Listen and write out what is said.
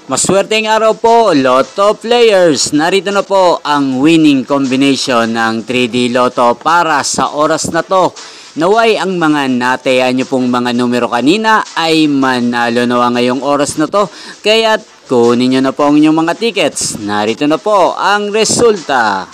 Maswerteng araw po, Lotto players. Narito na po ang winning combination ng 3D Lotto para sa oras na to. Naway ang mga natayaan nyo pong mga numero kanina ay manalo nawa ngayong oras na to. Kaya't kunin nyo na po ang inyong mga tickets. Narito na po ang resulta.